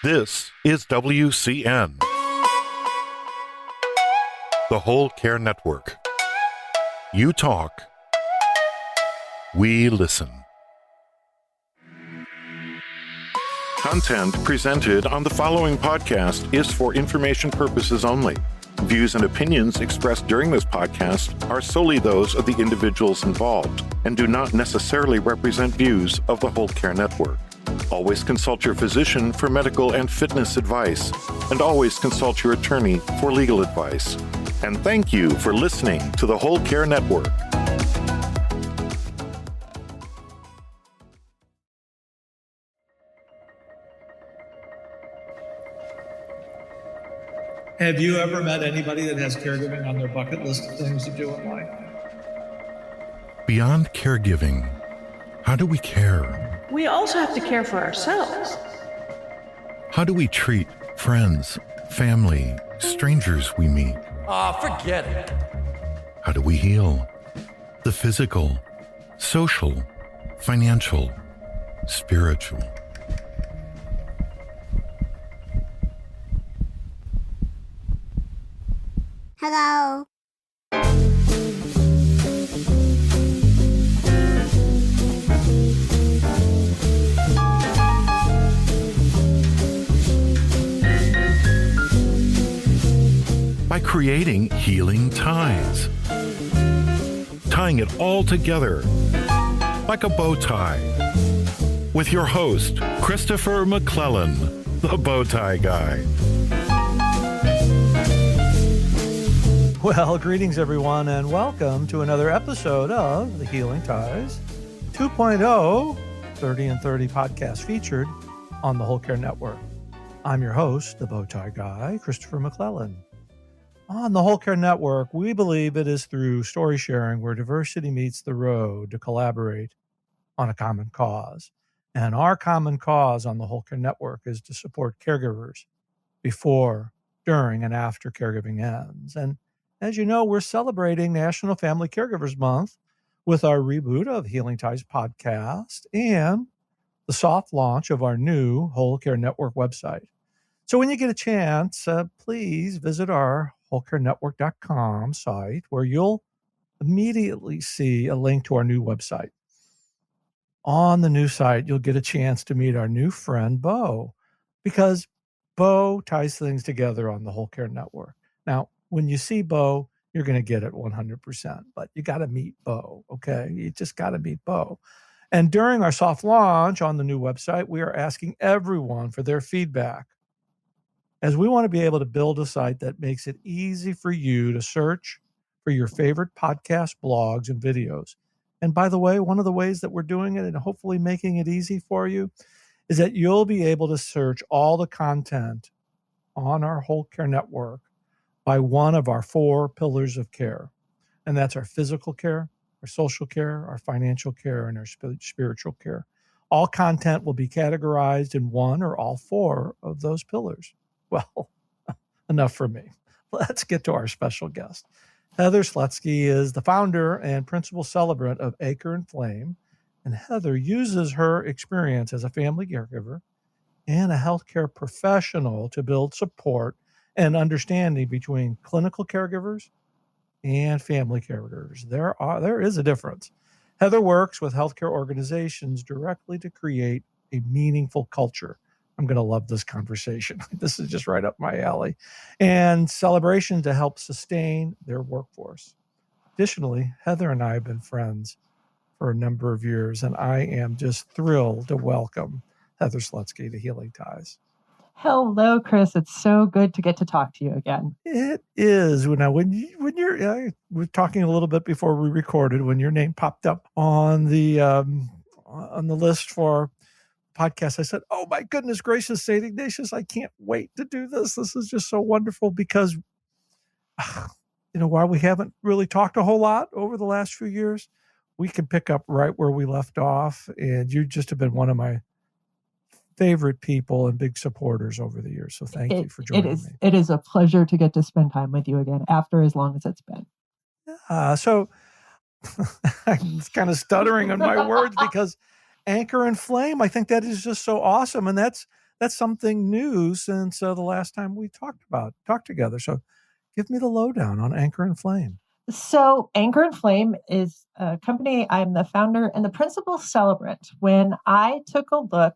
This is WCN, the Whole Care Network. You talk, we listen. Content presented on the following podcast is for information purposes only. Views and opinions expressed during this podcast are solely those of the individuals involved and do not necessarily represent views of the Whole Care Network. Always consult your physician for medical and fitness advice, and always consult your attorney for legal advice. And thank you for listening to the Whole Care Network. Have you ever met anybody that has caregiving on their bucket list of things to do in life? Beyond caregiving, how do we care? We also have to care for ourselves. How do we treat friends, family, strangers we meet? Forget it. How do we heal? The physical, social, financial, spiritual. Hello. By creating healing ties. Tying it all together like a bow tie. With your host, Christopher McClellan, the bow tie guy. Well, greetings everyone, and welcome to another episode of the Healing Ties 2.0 30 and 30 podcast featured on the Whole Care Network. I'm your host, the bow tie guy, Christopher McClellan. On the Whole Care Network, we believe it is through story sharing where diversity meets the road to collaborate on a common cause. And our common cause on the Whole Care Network is to support caregivers before, during, and after caregiving ends. And as you know, we're celebrating National Family Caregivers Month with our reboot of Healing Ties podcast and the soft launch of our new Whole Care Network website. So when you get a chance, please visit our wholecarenetwork.com site where you'll immediately see a link to our new website. On the new site, you'll get a chance to meet our new friend, Bo, because Bo ties things together on the Whole Care Network. Now, when you see Bo, you're going to get it 100%, but you got to meet Bo, okay? You just got to meet Bo. And during our soft launch on the new website, we are asking everyone for their feedback, as we want to be able to build a site that makes it easy for you to search for your favorite podcast, blogs, and videos. And by the way, one of the ways that we're doing it and hopefully making it easy for you is that you'll be able to search all the content on our Whole Care Network by one of our 4 pillars of care. And that's our physical care, our social care, our financial care, and our spiritual care. All content will be categorized in one or all 4 of those pillars. Well, enough for me. Let's get to our special guest. Heather Slutzky is the founder and principal celebrant of Anchor and Flame, and Heather uses her experience as a family caregiver and a healthcare professional to build support and understanding between clinical caregivers and family caregivers. There is a difference. Heather works with healthcare organizations directly to create a meaningful culture. I'm going to love this conversation. This is just right up my alley. And celebration to help sustain their workforce. Additionally, Heather and I have been friends for a number of years, and I am just thrilled to welcome Heather Slutzky to Healing Ties. Hello, Chris. It's so good to get to talk to you again. It is. Now, when you're we're talking a little bit before we recorded, when your name popped up on the list for podcast, I said, oh my goodness gracious, St. Ignatius, I can't wait to do this. This is just so wonderful because, while we haven't really talked a whole lot over the last few years, we can pick up right where we left off. And you just have been one of my favorite people and big supporters over the years. So thank you for joining me. It is a pleasure to get to spend time with you again after as long as it's been. So I'm kind of stuttering on my words because Anchor and Flame, I think that is just so awesome. And that's that's something new since the last time we talked together. So give me the lowdown on Anchor and Flame. So, Anchor and Flame is a company. I'm the founder and the principal celebrant. When I took a look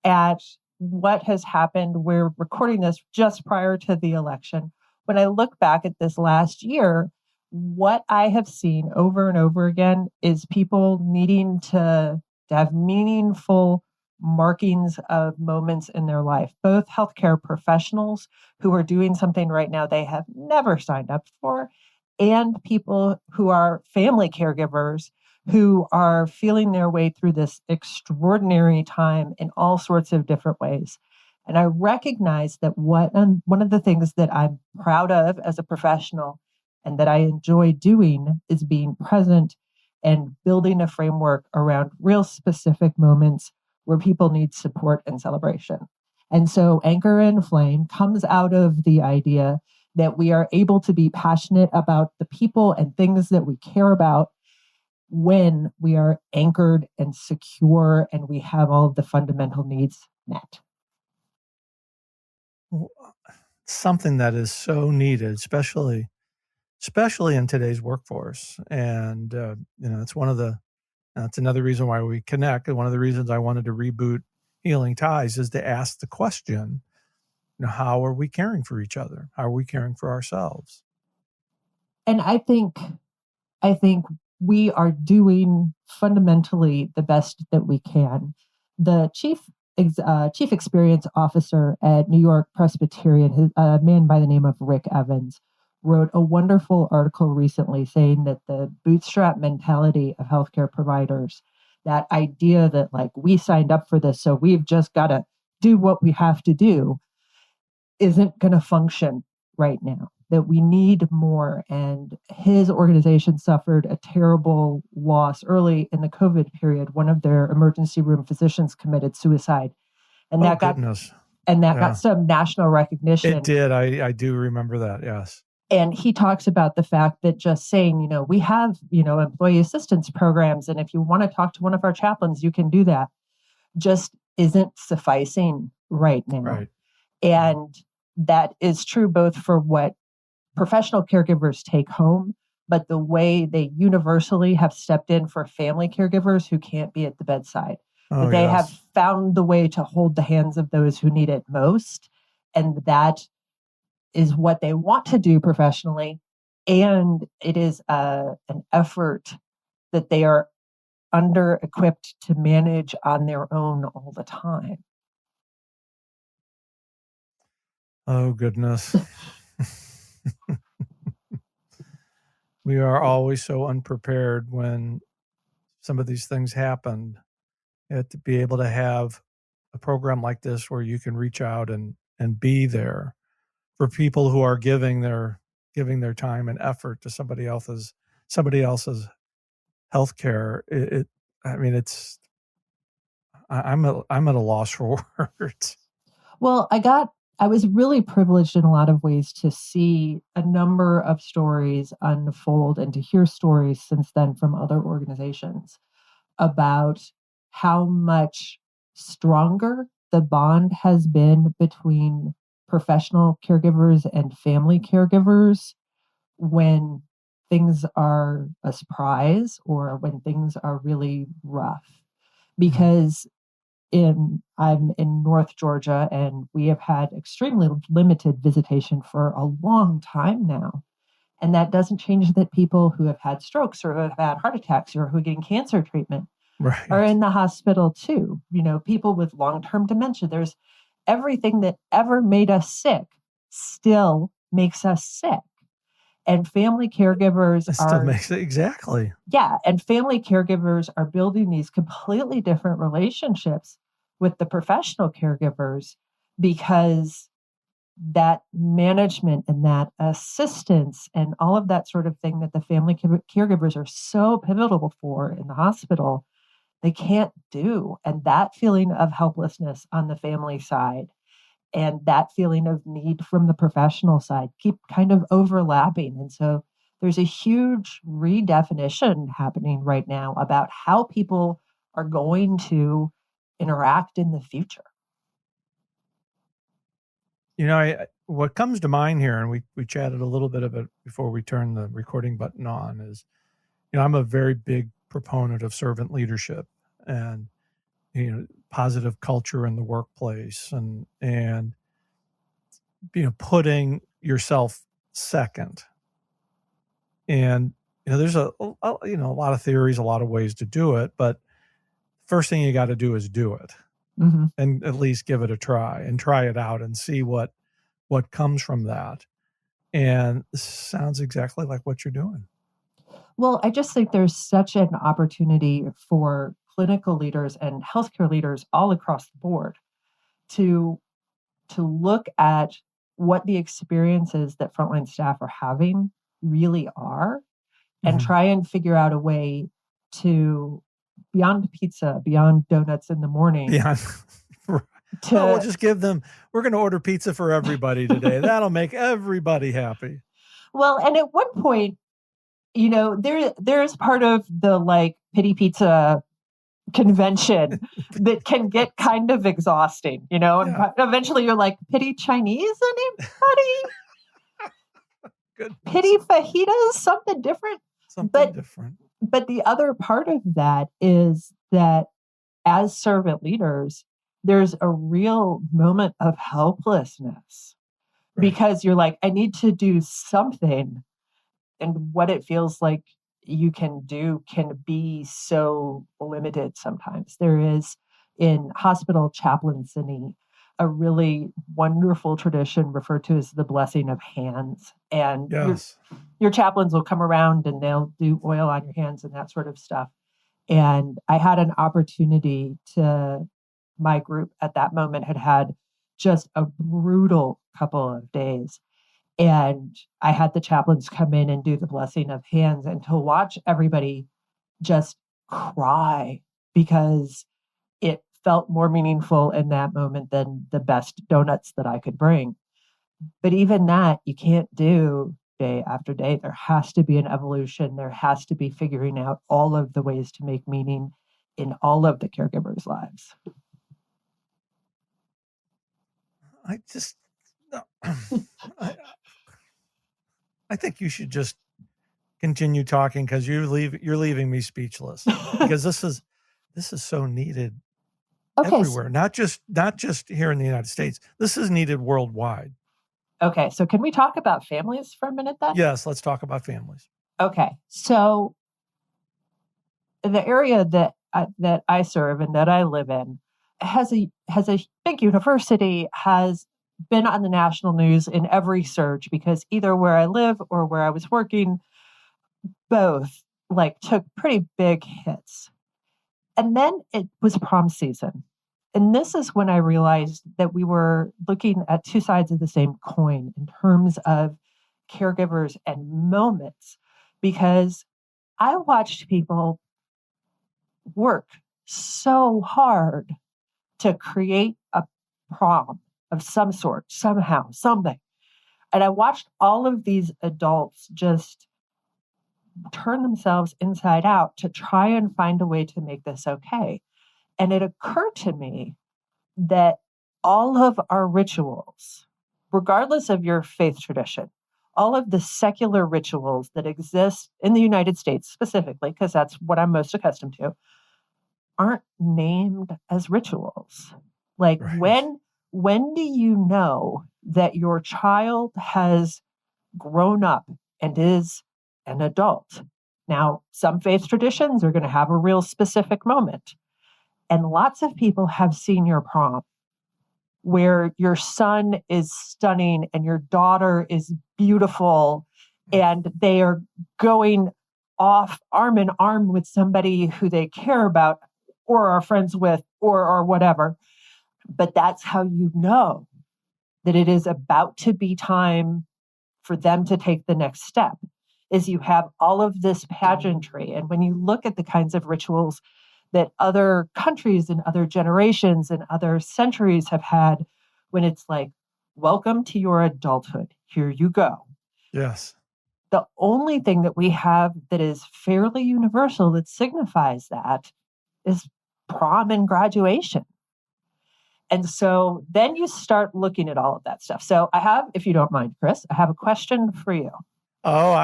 at what has happened, we're recording this just prior to the election. When I look back at this last year, what I have seen over and over again is people needing to have meaningful markings of moments in their life, both healthcare professionals who are doing something right now they have never signed up for, and people who are family caregivers who are feeling their way through this extraordinary time in all sorts of different ways. And I recognize that one of the things that I'm proud of as a professional and that I enjoy doing is being present and building a framework around real specific moments where people need support and celebration. And so Anchor and Flame comes out of the idea that we are able to be passionate about the people and things that we care about when we are anchored and secure and we have all of the fundamental needs met. Something that is so needed, especially in today's workforce. And, it's that's another reason why we connect. And one of the reasons I wanted to reboot Healing Ties is to ask the question, how are we caring for each other? How are we caring for ourselves? And I think we are doing fundamentally the best that we can. The chief experience officer at New York Presbyterian, a man by the name of Rick Evans, wrote a wonderful article recently saying that the bootstrap mentality of healthcare providers, that idea that like we signed up for this, so we've just got to do what we have to do, isn't going to function right now, that we need more. And his organization suffered a terrible loss early in the COVID period. One of their emergency room physicians committed suicide. And got some national recognition. It did. I do remember that. Yes. And he talks about the fact that just saying, we have, employee assistance programs. And if you want to talk to one of our chaplains, you can do that, just isn't sufficing right now. Right. And that is true both for what professional caregivers take home, but the way they universally have stepped in for family caregivers who can't be at the bedside. They have found the way to hold the hands of those who need it most. And that is what they want to do professionally. And it is an effort that they are under-equipped to manage on their own all the time. Oh, goodness. We are always so unprepared when some of these things happen. To be able to have a program like this where you can reach out and be there for people who are giving their time and effort to somebody else's healthcare. I'm at a loss for words. Well, I was really privileged in a lot of ways to see a number of stories unfold and to hear stories since then from other organizations about how much stronger the bond has been between professional caregivers and family caregivers when things are a surprise or when things are really rough. Because I'm in North Georgia and we have had extremely limited visitation for a long time now. And that doesn't change that people who have had strokes or who have had heart attacks or who are getting cancer treatment are in the hospital too. People with long-term dementia. There's everything that ever made us sick still makes us sick. And family caregivers exactly. Yeah. And family caregivers are building these completely different relationships with the professional caregivers because that management and that assistance and all of that sort of thing that the family caregivers are so pivotal for in the hospital, they can't do. And that feeling of helplessness on the family side and that feeling of need from the professional side keep kind of overlapping. And so there's a huge redefinition happening right now about how people are going to interact in the future. What comes to mind here, and we chatted a little bit of it before we turned the recording button on, is, I'm a very big proponent of servant leadership and, positive culture in the workplace and putting yourself second. And, there's a lot of theories, a lot of ways to do it, but first thing you got to do is do it. Mm-hmm. And at least give it a try and try it out and see what comes from that. And this sounds exactly like what you're doing. Well, I just think there's such an opportunity for clinical leaders and healthcare leaders all across the board to look at what the experiences that frontline staff are having really are, and try and figure out a way to, beyond pizza, beyond donuts in the morning. Yeah. We'll just give them, we're going to order pizza for everybody today. That'll make everybody happy. Well, and at one point, there's part of the pity pizza convention that can get kind of exhausting, and eventually you're like, pity Chinese, anybody? Pity fajitas, something different. But the other part of that is that as servant leaders, there's a real moment of helplessness, because you're like, I need to do something. And what it feels like you can do can be so limited sometimes. There is, in hospital chaplaincy, a really wonderful tradition referred to as the blessing of hands. And your chaplains will come around and they'll do oil on your hands and that sort of stuff. And I had an opportunity my group at that moment had just a brutal couple of days. And I had the chaplains come in and do the blessing of hands, and to watch everybody just cry because it felt more meaningful in that moment than the best donuts that I could bring. But even that you can't do day after day. There has to be an evolution. There has to be figuring out all of the ways to make meaning in all of the caregivers' lives. I think you should just continue talking, because you're leaving me speechless, because this is so needed everywhere, not just here in the United States. This is needed worldwide. Okay, so can we talk about families for a minute then? Yes, let's talk about families. Okay, so the area that I serve and that I live in has a big university, has been on the national news in every surge, because either where I live or where I was working, both took pretty big hits. And then it was prom season. And this is when I realized that we were looking at two sides of the same coin in terms of caregivers and moments, because I watched people work so hard to create a prom of some sort, somehow, something. And I watched all of these adults just turn themselves inside out to try and find a way to make this okay. And it occurred to me that all of our rituals, regardless of your faith tradition, all of the secular rituals that exist in the United States specifically, because that's what I'm most accustomed to, aren't named as rituals. When do you know that your child has grown up and is an adult? Now, some faith traditions are going to have a real specific moment. And lots of people have senior prom, where your son is stunning and your daughter is beautiful, and they are going off arm in arm with somebody who they care about or are friends with or whatever. But that's how you know that it is about to be time for them to take the next step, is you have all of this pageantry. And when you look at the kinds of rituals that other countries and other generations and other centuries have had, when it's like, welcome to your adulthood, here you go. Yes. The only thing that we have that is fairly universal that signifies that is prom and graduation. And so then you start looking at all of that stuff. So I have, if you don't mind, Chris, I have a question for you. Oh,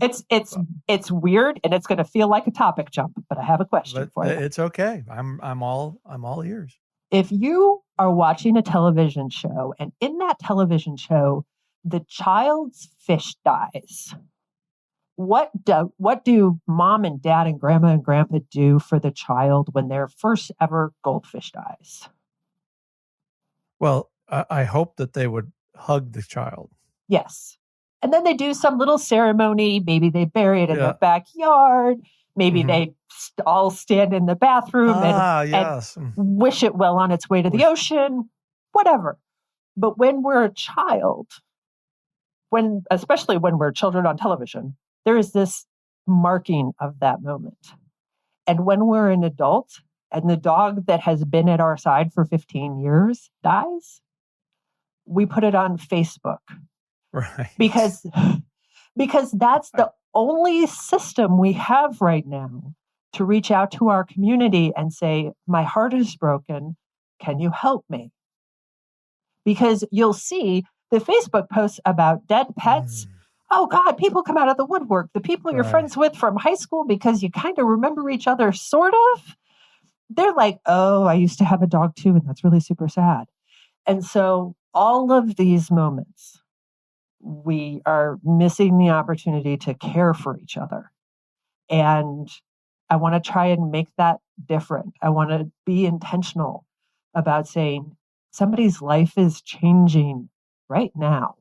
It's weird and it's going to feel like a topic jump, but I have a question for you. It's okay. I'm all ears. If you are watching a television show and in that television show, the child's fish dies, what do mom and dad and grandma and grandpa do for the child when their first ever goldfish dies? Well, I hope that they would hug the child. Yes. And then they do some little ceremony. Maybe they bury it in their backyard. Maybe they all stand in the bathroom and wish it well on its way to the ocean, whatever. But when we're a child, especially when we're children on television, there is this marking of that moment. And when we're an adult and the dog that has been at our side for 15 years dies, we put it on Facebook. Right. Because that's the only system we have right now to reach out to our community and say, my heart is broken. Can you help me? Because you'll see the Facebook posts about dead pets. Oh God, people come out of the woodwork. The people you're friends with from high school because you kind of remember each other, sort of. They're like, oh, I used to have a dog too, and that's really super sad. And so all of these moments, we are missing the opportunity to care for each other. And I want to try and make that different. I want to be intentional about saying somebody's life is changing right now.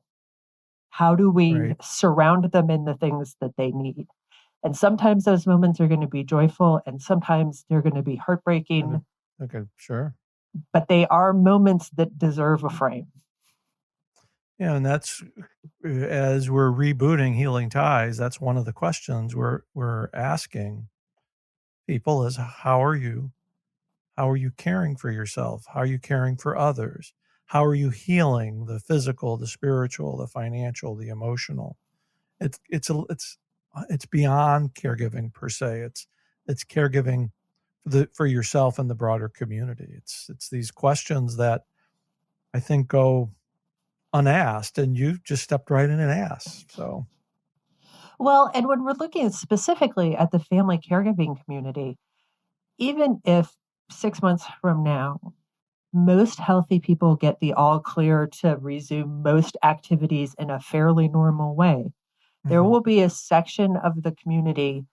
How do we surround them in the things that they need? And sometimes those moments are going to be joyful and sometimes they're going to be heartbreaking. Okay, sure. But they are moments that deserve a frame. Yeah, and that's, as we're rebooting Healing Ties, that's one of the questions we're asking people is, how are you caring for yourself? How are you caring for others? How are you healing the physical, the spiritual, the financial, the emotional? It's beyond caregiving per se. It's caregiving for yourself and the broader community. It's these questions that I think go unasked, and you just stepped right in and asked. So, well, and when we're looking specifically at the family caregiving community, even if 6 months from now, most healthy people get the all clear to resume most activities in a fairly normal way, there will be a section of the community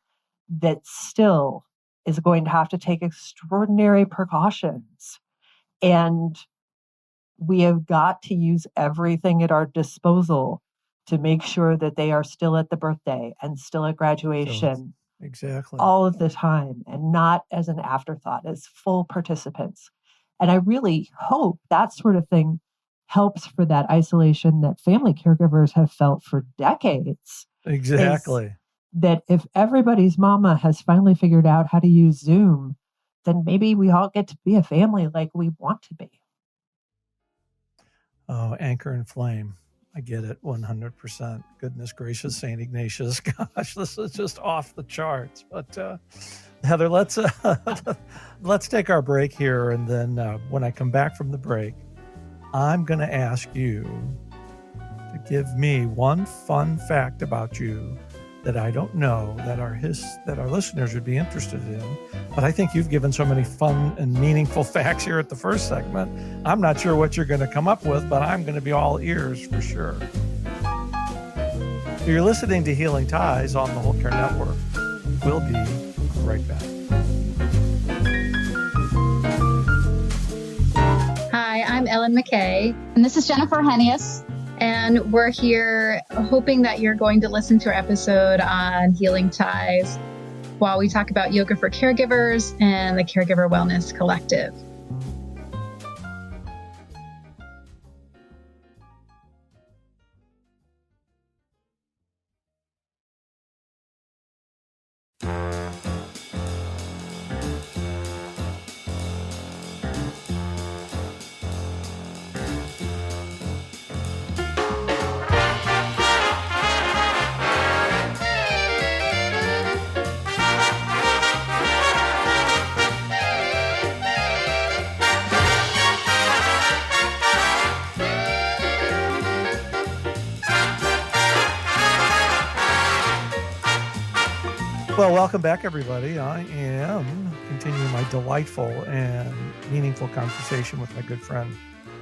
that still is going to have to take extraordinary precautions. And we have got to use everything at our disposal to make sure that they are still at the birthday and still at graduation. Exactly. All of the time, and not as an afterthought, as full participants. And I really hope that sort of thing helps for that isolation that family caregivers have felt for decades. Exactly. That if everybody's mama has finally figured out how to use Zoom, then maybe we all get to be a family like we want to be. Oh, anchor and flame. I get it 100%. Goodness gracious, St. Ignatius. Gosh, this is just off the charts. But Heather, let's take our break here. And then when I come back from the break, I'm going to ask you to give me one fun fact about you that I don't know that our listeners would be interested in. But I think you've given so many fun and meaningful facts here at the first segment. I'm not sure what you're going to come up with, but I'm going to be all ears for sure. You're listening to Healing Ties on the Whole Care Network. We'll be right back. Hi, I'm Ellen McKay. And this is Jennifer Hennius. And we're here hoping that you're going to listen to our episode on Healing Ties while we talk about yoga for caregivers and the Caregiver Wellness Collective. Well, welcome back, everybody. I am continuing my delightful and meaningful conversation with my good friend,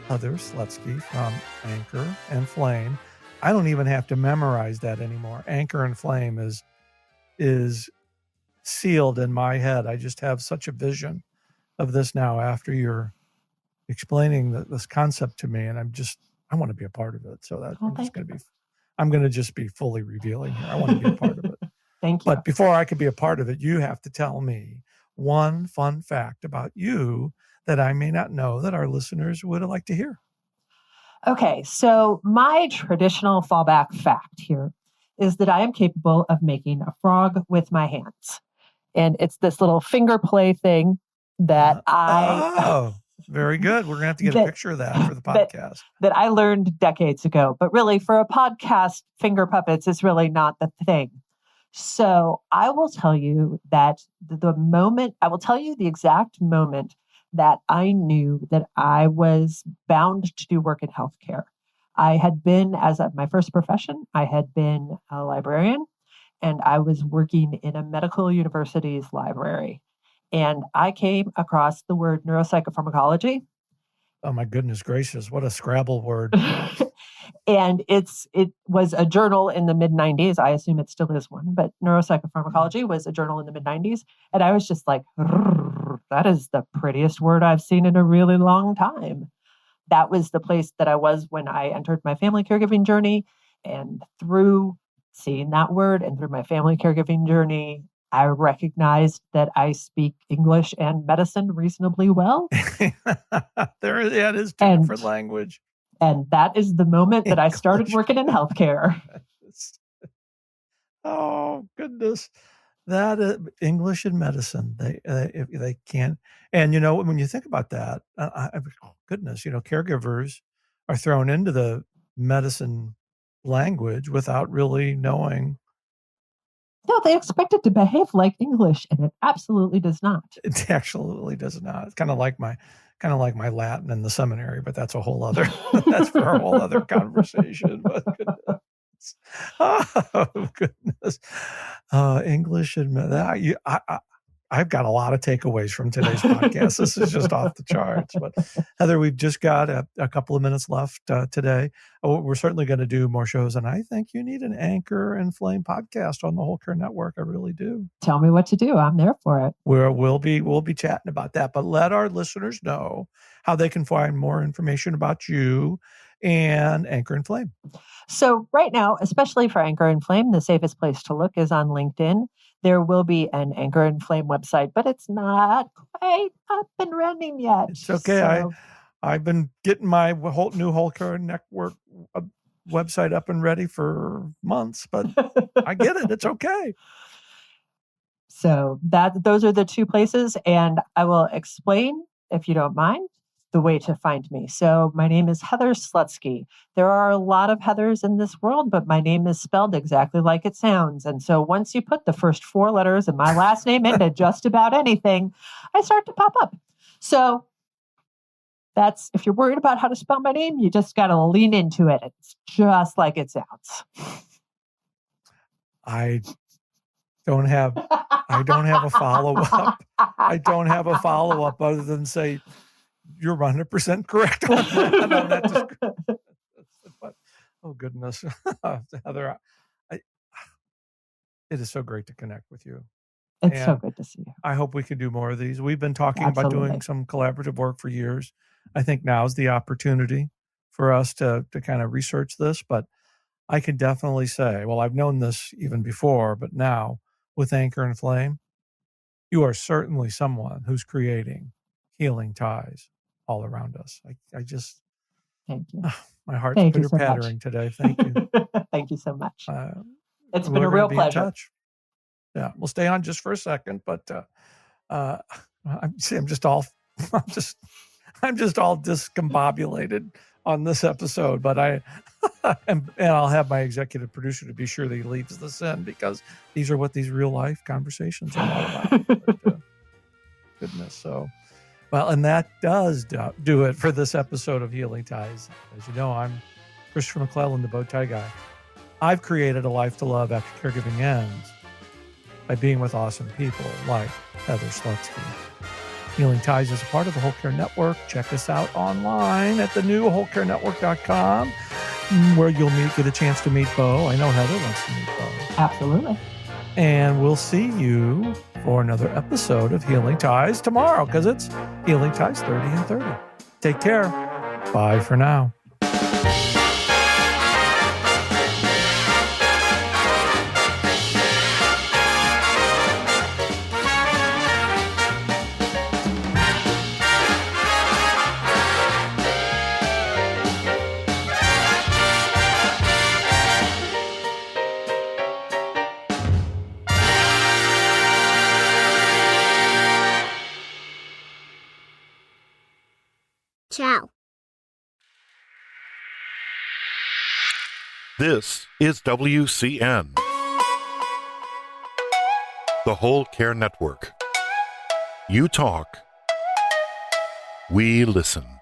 Heather Slutzky from Anchor and Flame. I don't even have to memorize that anymore. Anchor and Flame is sealed in my head. I just have such a vision of this now after you're explaining this concept to me, and I want to be a part of it. So I'm going to just be fully revealing here. I want to be a part of it. Thank you. But before I could be a part of it, you have to tell me one fun fact about you that I may not know that our listeners would like to hear. Okay, so my traditional fallback fact here is that I am capable of making a frog with my hands. And it's this little finger play thing that Oh, very good. We're going to have to get a picture of that for the podcast. That I learned decades ago. But really, for a podcast, finger puppets is really not the thing. So I will tell you that I will tell you the exact moment that I knew that I was bound to do work in healthcare. I had been, my first profession, I had been a librarian, and I was working in a medical university's library. And I came across the word neuropsychopharmacology. Oh my goodness gracious, what a Scrabble word. And it was a journal in the mid-90s. I assume it still is one, but neuropsychopharmacology was a journal in the mid-90s. And I was just like, that is the prettiest word I've seen in a really long time. That was the place that I was when I entered my family caregiving journey. And through seeing that word and through my family caregiving journey, I recognized that I speak English and medicine reasonably well. It is two different language. And that is the moment that I started working in healthcare. Oh, goodness. That English and medicine, they can't. And, when you think about that, goodness, caregivers are thrown into the medicine language without really knowing. No, they expect it to behave like English, and it absolutely does not. It absolutely does not. It's kind of like my Latin in the seminary, but that's that's for a whole other conversation. But goodness, English and I've got a lot of takeaways from today's podcast. This is just off the charts. But Heather, we've just got a couple of minutes left today. We're certainly going to do more shows, and I think you need an Anchor and Flame podcast on the Whole Care Network. I really do. Tell me what to do. I'm there for it. We'll be chatting about that. But let our listeners know how they can find more information about you and Anchor and Flame. So right now, especially for Anchor and Flame, the safest place to look is on LinkedIn. There will be an Anchor and Flame website, but it's not quite up and running yet. It's okay. So, I've been getting my Whole Care Network website up and ready for months, but I get it. It's okay. So those are the two places, and I will explain, if you don't mind, the way to find me. So my name is Heather Slutzky. There are a lot of Heathers in this world, but my name is spelled exactly like it sounds. And so once you put the first four letters of my last name into just about anything, I start to pop up. So if you're worried about how to spell my name, you just got to lean into it. It's just like it sounds. I don't have a follow-up. I don't have a follow-up other than say, you're 100% correct on that. But, oh, goodness. Heather, it is so great to connect with you. It's so good to see you. I hope we can do more of these. We've been talking about doing some collaborative work for years. I think now's the opportunity for us to kind of research this. But I can definitely say, well, I've known this even before, but now with Anchor and Flame, you are certainly someone who's creating healing ties all around us. I just, thank you. My heart's pitter-pattering today. Thank you. Thank you so much. It's been a real pleasure. Yeah, we'll stay on just for a second, but I'm just all discombobulated on this episode. But and I'll have my executive producer to be sure that he leaves this in, because these are what these real life conversations are all about. But, goodness, so. Well, and that does do it for this episode of Healing Ties. As you know, I'm Christopher McClellan, the Bow Tie Guy. I've created a life to love after caregiving ends. by being with awesome people like Heather Slutzky. Healing Ties is a part of the Whole Care Network. Check us out online at the new wholecarenetwork.com, where you'll get a chance to meet Bo. I know Heather wants to meet Bo. Absolutely. And we'll see you for another episode of Healing Ties tomorrow, because it's Healing Ties 30 and 30. Take care. Bye for now. Ciao. This is WCN, the Whole Care Network. You talk, we listen.